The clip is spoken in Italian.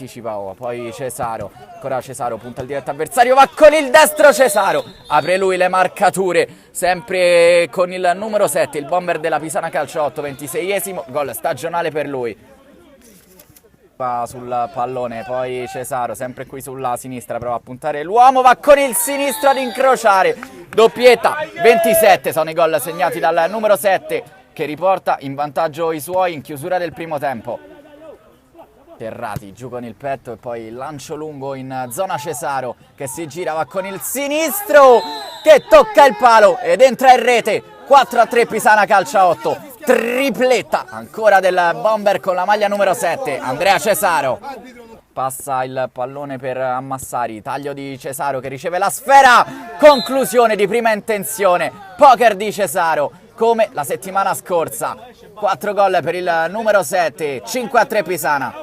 anticipa poi Cesaro, ancora Cesaro, punta il diretto avversario, va con il destro Cesaro, apre lui le marcature, sempre con il numero 7, il bomber della Pisana Calcio 8, 26esimo, gol stagionale per lui. Va sul pallone, poi Cesaro, sempre qui sulla sinistra, prova a puntare l'uomo, va con il sinistro ad incrociare, doppietta, 27 sono i gol segnati dal numero 7, che riporta in vantaggio i suoi in chiusura del primo tempo. Terrati giù con il petto e poi lancio lungo in zona Cesaro, che si gira, va con il sinistro, che tocca il palo ed entra in rete. 4-3 Pisana Calcio 8, tripletta ancora del bomber con la maglia numero 7, Andrea Cesaro. Passa il pallone per Ammassari, taglio di Cesaro che riceve la sfera, conclusione di prima intenzione, poker di Cesaro come la settimana scorsa. 4 gol per il numero 7, 5-3 Pisana.